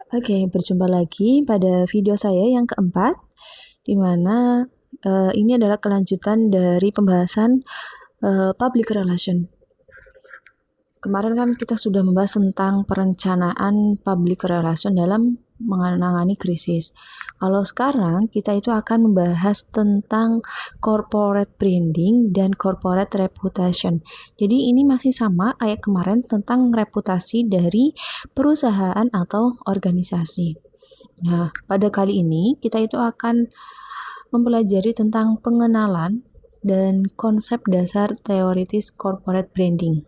Oke, berjumpa lagi pada video saya yang keempat, di mana ini adalah kelanjutan dari pembahasan public relation. Kemarin kan kita sudah membahas tentang perencanaan public relation dalam menangani krisis. Kalau sekarang kita itu akan membahas tentang corporate branding dan corporate reputation. Jadi ini masih sama kayak kemarin tentang reputasi dari perusahaan atau organisasi. Nah, pada kali ini kita itu akan mempelajari tentang pengenalan dan konsep dasar teoritis corporate branding.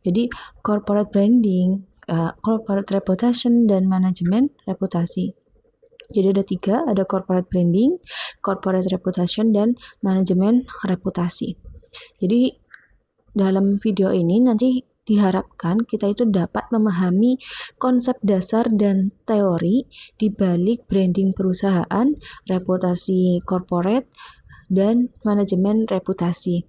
Jadi, corporate branding, corporate reputation, dan manajemen reputasi. Jadi ada 3, ada corporate branding, corporate reputation, dan manajemen reputasi. Jadi dalam video ini nanti diharapkan kita itu dapat memahami konsep dasar dan teori di balik branding perusahaan, reputasi corporate, dan manajemen reputasi.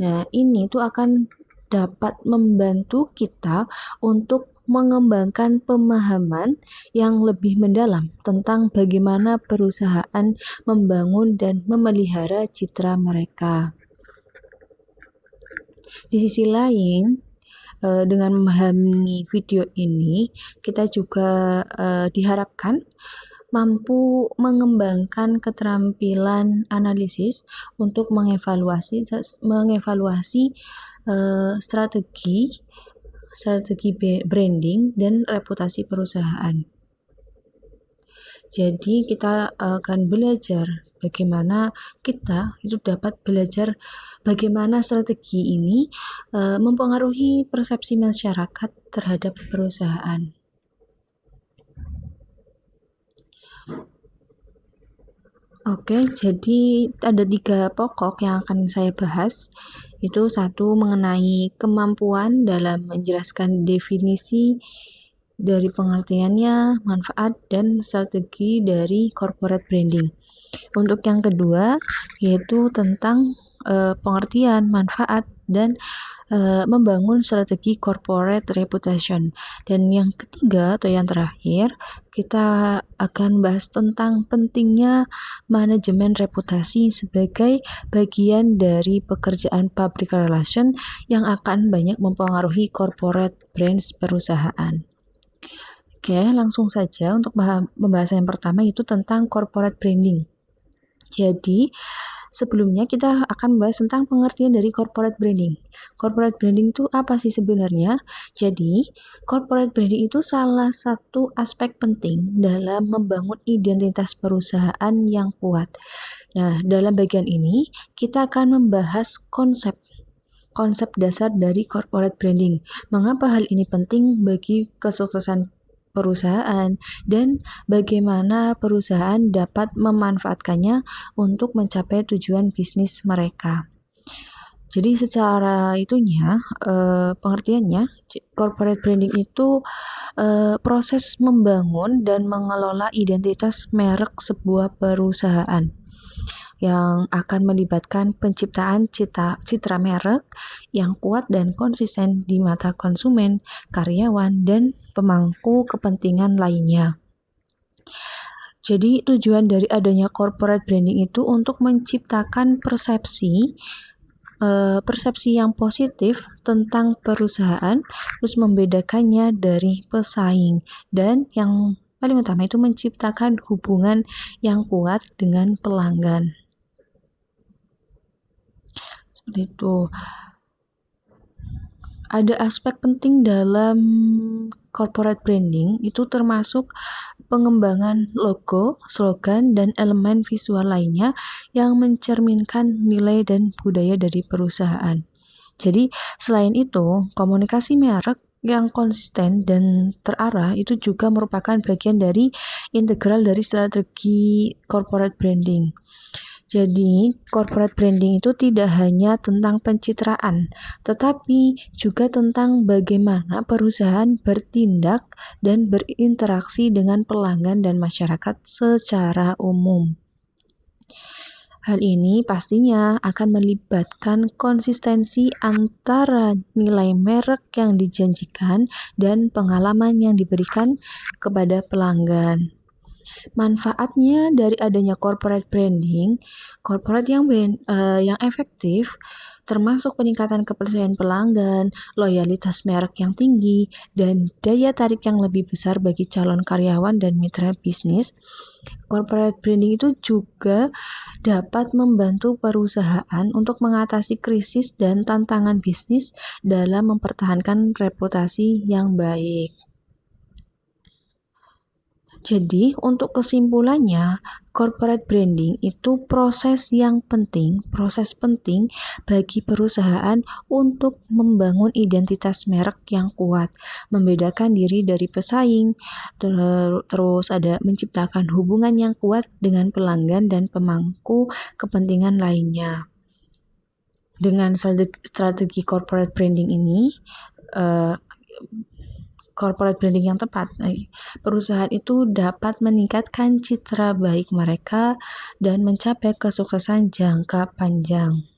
Nah, ini tuh akan dapat membantu kita untuk mengembangkan pemahaman yang lebih mendalam tentang bagaimana perusahaan membangun dan memelihara citra mereka. Di sisi lain, dengan memahami video ini, kita juga diharapkan mampu mengembangkan keterampilan analisis untuk mengevaluasi strategi branding dan reputasi perusahaan. Jadi kita akan belajar bagaimana kita itu dapat belajar bagaimana strategi ini mempengaruhi persepsi masyarakat terhadap perusahaan. Oke, jadi ada 3 pokok yang akan saya bahas. Itu 1 mengenai kemampuan dalam menjelaskan definisi dari pengertiannya, manfaat, dan strategi dari corporate branding. Untuk yang kedua, yaitu tentang pengertian, manfaat, dan membangun strategi corporate reputation. Dan yang ketiga atau yang terakhir, kita akan bahas tentang pentingnya manajemen reputasi sebagai bagian dari pekerjaan public relation yang akan banyak mempengaruhi corporate brands perusahaan. Oke, langsung saja untuk pembahasan yang pertama itu tentang corporate branding. Jadi, sebelumnya kita akan membahas tentang pengertian dari corporate branding. Corporate branding itu apa sih sebenarnya? Jadi, corporate branding itu salah satu aspek penting dalam membangun identitas perusahaan yang kuat. Nah, dalam bagian ini kita akan membahas konsep dasar dari corporate branding. Mengapa hal ini penting bagi kesuksesan perusahaan dan bagaimana perusahaan dapat memanfaatkannya untuk mencapai tujuan bisnis mereka. Jadi secara pengertiannya, corporate branding itu proses membangun dan mengelola identitas merek sebuah perusahaan yang akan melibatkan penciptaan citra merek yang kuat dan konsisten di mata konsumen, karyawan, dan pemangku kepentingan lainnya. Jadi tujuan dari adanya corporate branding itu untuk menciptakan persepsi yang positif tentang perusahaan, terus membedakannya dari pesaing, dan yang paling utama itu menciptakan hubungan yang kuat dengan pelanggan. Seperti itu. Ada aspek penting dalam corporate branding itu termasuk pengembangan logo, slogan, dan elemen visual lainnya yang mencerminkan nilai dan budaya dari perusahaan. Jadi, selain itu, komunikasi merek yang konsisten dan terarah itu juga merupakan bagian dari integral dari strategi corporate branding. Jadi, corporate branding itu tidak hanya tentang pencitraan, tetapi juga tentang bagaimana perusahaan bertindak dan berinteraksi dengan pelanggan dan masyarakat secara umum. Hal ini pastinya akan melibatkan konsistensi antara nilai merek yang dijanjikan dan pengalaman yang diberikan kepada pelanggan. Manfaatnya dari adanya corporate branding, yang efektif, termasuk peningkatan kepercayaan pelanggan, loyalitas merek yang tinggi, dan daya tarik yang lebih besar bagi calon karyawan dan mitra bisnis. Corporate branding itu juga dapat membantu perusahaan untuk mengatasi krisis dan tantangan bisnis dalam mempertahankan reputasi yang baik. Jadi, untuk kesimpulannya, corporate branding itu proses penting bagi perusahaan untuk membangun identitas merek yang kuat, membedakan diri dari pesaing, terus ada menciptakan hubungan yang kuat dengan pelanggan dan pemangku kepentingan lainnya. Dengan strategi corporate branding ini, corporate branding yang tepat, perusahaan itu dapat meningkatkan citra baik mereka dan mencapai kesuksesan jangka panjang.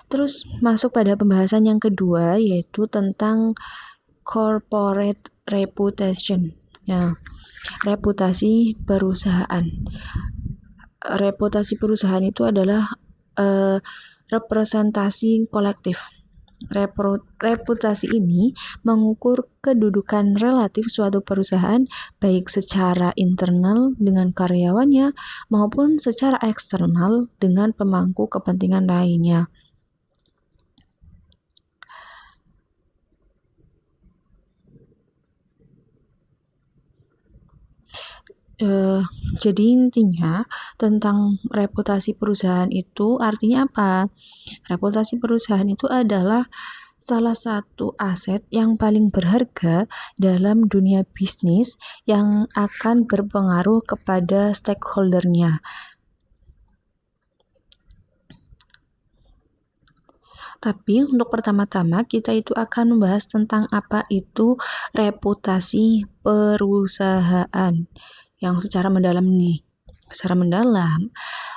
Terus masuk pada pembahasan yang kedua, yaitu tentang corporate reputation. Ya, reputasi perusahaan. Reputasi perusahaan itu adalah representasi kolektif. Reputasi ini mengukur kedudukan relatif suatu perusahaan baik secara internal dengan karyawannya maupun secara eksternal dengan pemangku kepentingan lainnya. Jadi intinya tentang reputasi perusahaan itu artinya apa? Reputasi perusahaan itu adalah salah satu aset yang paling berharga dalam dunia bisnis yang akan berpengaruh kepada stakeholder-nya. Tapi untuk pertama-tama kita itu akan membahas tentang apa itu reputasi perusahaan yang secara mendalam nih. Secara mendalam,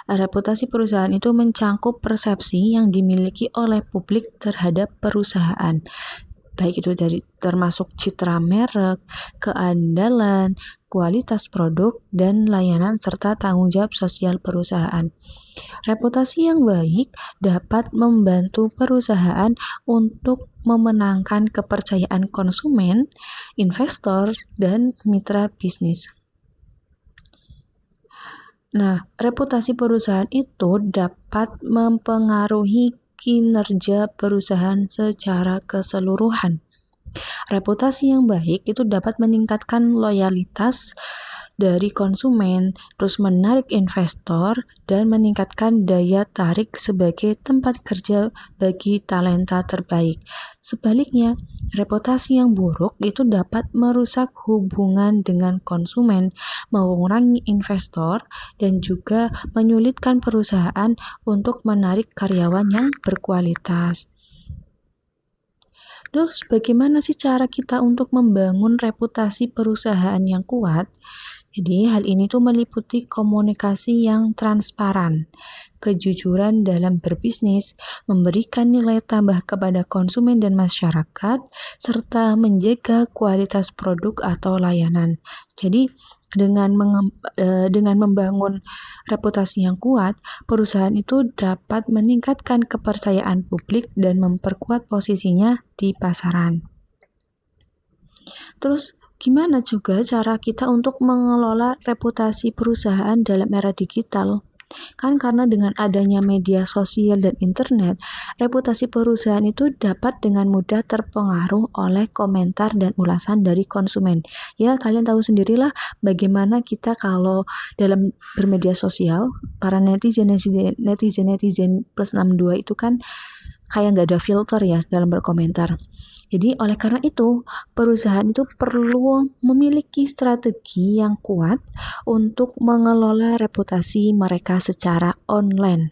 reputasi perusahaan itu mencangkup persepsi yang dimiliki oleh publik terhadap perusahaan, baik itu dari termasuk citra merek, keandalan, kualitas produk, dan layanan serta tanggung jawab sosial perusahaan. Reputasi yang baik dapat membantu perusahaan untuk memenangkan kepercayaan konsumen, investor, dan mitra bisnis. Nah, reputasi perusahaan itu dapat mempengaruhi kinerja perusahaan secara keseluruhan. Reputasi yang baik itu dapat meningkatkan loyalitas dari konsumen, terus menarik investor, dan meningkatkan daya tarik sebagai tempat kerja bagi talenta terbaik. Sebaliknya, reputasi yang buruk itu dapat merusak hubungan dengan konsumen, mengurangi investor, dan juga menyulitkan perusahaan untuk menarik karyawan yang berkualitas. Terus bagaimana sih cara kita untuk membangun reputasi perusahaan yang kuat? Jadi hal ini tuh meliputi komunikasi yang transparan, kejujuran dalam berbisnis, memberikan nilai tambah kepada konsumen dan masyarakat, serta menjaga kualitas produk atau layanan. Jadi dengan membangun reputasi yang kuat, perusahaan itu dapat meningkatkan kepercayaan publik dan memperkuat posisinya di pasaran. Terus, gimana juga cara kita untuk mengelola reputasi perusahaan dalam era digital? Kan karena dengan adanya media sosial dan internet, reputasi perusahaan itu dapat dengan mudah terpengaruh oleh komentar dan ulasan dari konsumen. Ya, kalian tahu sendirilah bagaimana kita kalau dalam bermedia sosial, para netizen plus 62 itu kan kayak nggak ada filter ya dalam berkomentar. Jadi oleh karena itu, perusahaan itu perlu memiliki strategi yang kuat untuk mengelola reputasi mereka secara online.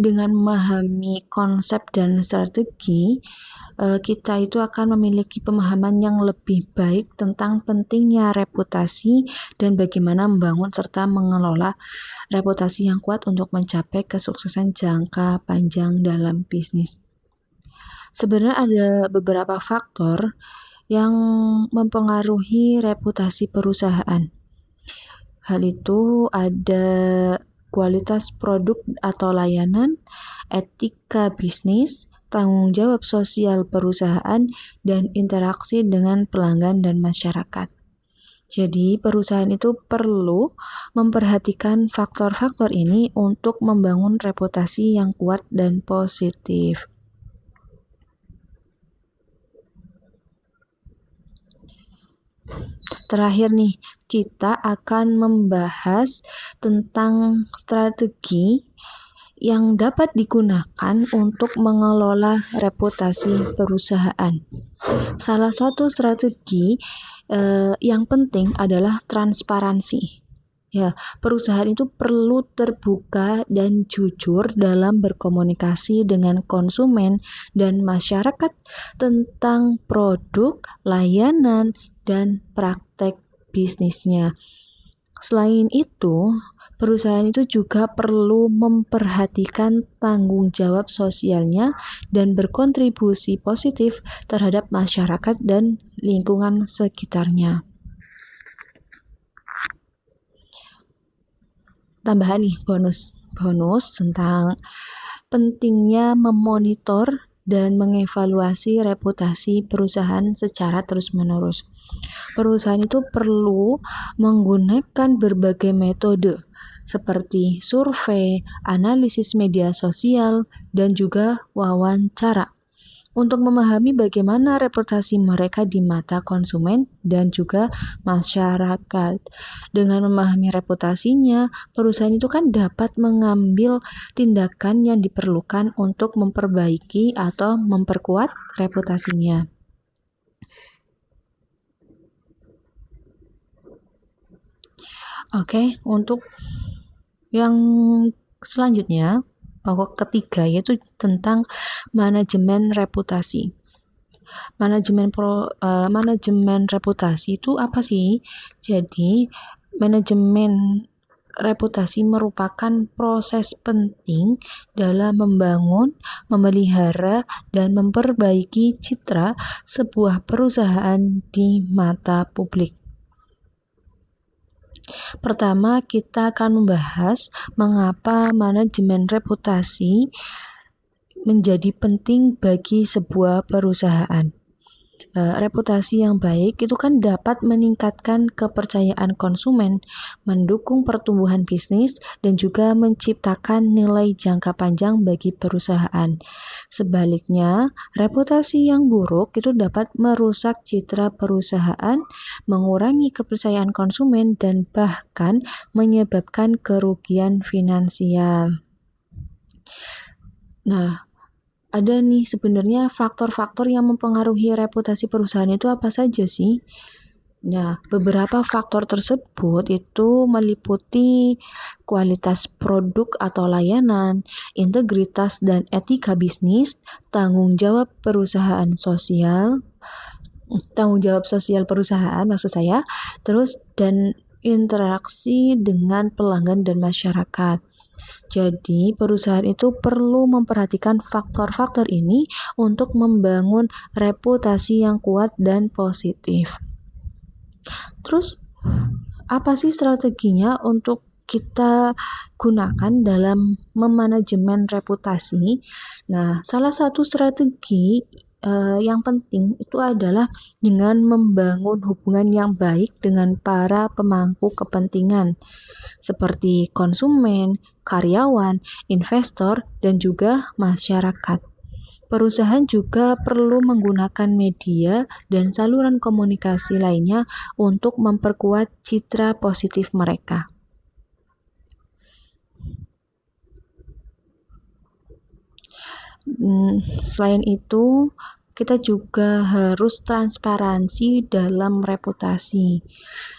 Dengan memahami konsep dan strategi, kita itu akan memiliki pemahaman yang lebih baik tentang pentingnya reputasi dan bagaimana membangun serta mengelola reputasi yang kuat untuk mencapai kesuksesan jangka panjang dalam bisnis. Sebenarnya ada beberapa faktor yang mempengaruhi reputasi perusahaan. Hal itu ada kualitas produk atau layanan, etika bisnis, tanggung jawab sosial perusahaan, dan interaksi dengan pelanggan dan masyarakat. Jadi, perusahaan itu perlu memperhatikan faktor-faktor ini untuk membangun reputasi yang kuat dan positif. Terakhir nih, kita akan membahas tentang strategi yang dapat digunakan untuk mengelola reputasi perusahaan. Salah satu strategi yang penting adalah transparansi. Ya, perusahaan itu perlu terbuka dan jujur dalam berkomunikasi dengan konsumen dan masyarakat tentang produk, layanan, dan praktek bisnisnya. Selain itu, perusahaan itu juga perlu memperhatikan tanggung jawab sosialnya dan berkontribusi positif terhadap masyarakat dan lingkungan sekitarnya. Tambahan nih bonus tentang pentingnya memonitor dan mengevaluasi reputasi perusahaan secara terus-menerus. Perusahaan itu perlu menggunakan berbagai metode seperti survei, analisis media sosial, dan juga wawancara untuk memahami bagaimana reputasi mereka di mata konsumen dan juga masyarakat. Dengan memahami reputasinya, perusahaan itu kan dapat mengambil tindakan yang diperlukan untuk memperbaiki atau memperkuat reputasinya. Oke, untuk yang selanjutnya, pokok ketiga yaitu tentang manajemen reputasi. Manajemen reputasi itu apa sih? Jadi, manajemen reputasi merupakan proses penting dalam membangun, memelihara, dan memperbaiki citra sebuah perusahaan di mata publik. Pertama, kita akan membahas mengapa manajemen reputasi menjadi penting bagi sebuah perusahaan. Reputasi yang baik itu kan dapat meningkatkan kepercayaan konsumen, mendukung pertumbuhan bisnis, dan juga menciptakan nilai jangka panjang bagi perusahaan. Sebaliknya, reputasi yang buruk itu dapat merusak citra perusahaan, mengurangi kepercayaan konsumen, dan bahkan menyebabkan kerugian finansial. Nah, ada nih sebenarnya faktor-faktor yang mempengaruhi reputasi perusahaan itu apa saja sih? Nah, beberapa faktor tersebut itu meliputi kualitas produk atau layanan, integritas dan etika bisnis, tanggung jawab sosial perusahaan maksud saya, terus dan interaksi dengan pelanggan dan masyarakat. Jadi, perusahaan itu perlu memperhatikan faktor-faktor ini untuk membangun reputasi yang kuat dan positif. Terus, apa sih strateginya untuk kita gunakan dalam memanajemen reputasi? Nah, salah satu strategi yang penting itu adalah dengan membangun hubungan yang baik dengan para pemangku kepentingan seperti konsumen, karyawan, investor, dan juga masyarakat. Perusahaan juga perlu menggunakan media dan saluran komunikasi lainnya untuk memperkuat citra positif mereka. Selain itu, kita juga harus transparansi dalam reputasi.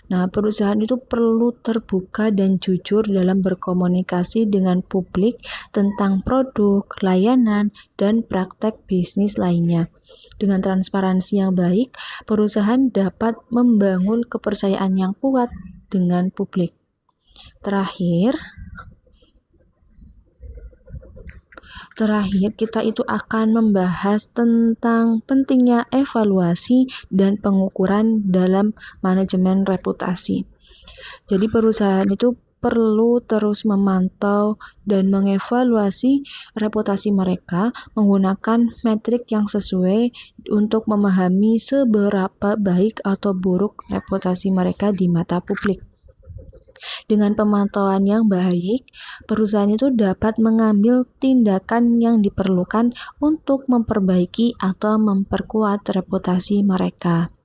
Nah, perusahaan itu perlu terbuka dan jujur dalam berkomunikasi dengan publik tentang produk, layanan, dan praktek bisnis lainnya. Dengan transparansi yang baik, perusahaan dapat membangun kepercayaan yang kuat dengan publik. Terakhir, kita itu akan membahas tentang pentingnya evaluasi dan pengukuran dalam manajemen reputasi. Jadi perusahaan itu perlu terus memantau dan mengevaluasi reputasi mereka menggunakan metrik yang sesuai untuk memahami seberapa baik atau buruk reputasi mereka di mata publik. Dengan pemantauan yang baik, perusahaan itu dapat mengambil tindakan yang diperlukan untuk memperbaiki atau memperkuat reputasi mereka.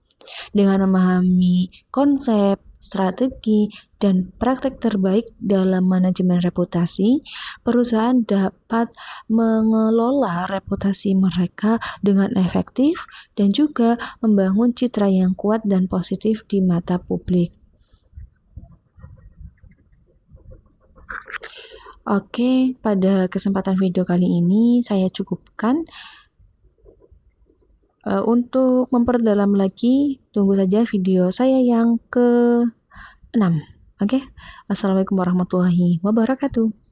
Dengan memahami konsep, strategi, dan praktek terbaik dalam manajemen reputasi, perusahaan dapat mengelola reputasi mereka dengan efektif dan juga membangun citra yang kuat dan positif di mata publik. Oke, pada kesempatan video kali ini saya cukupkan. Untuk memperdalam lagi, tunggu saja video saya yang ke-6. Oke, Assalamualaikum warahmatullahi wabarakatuh.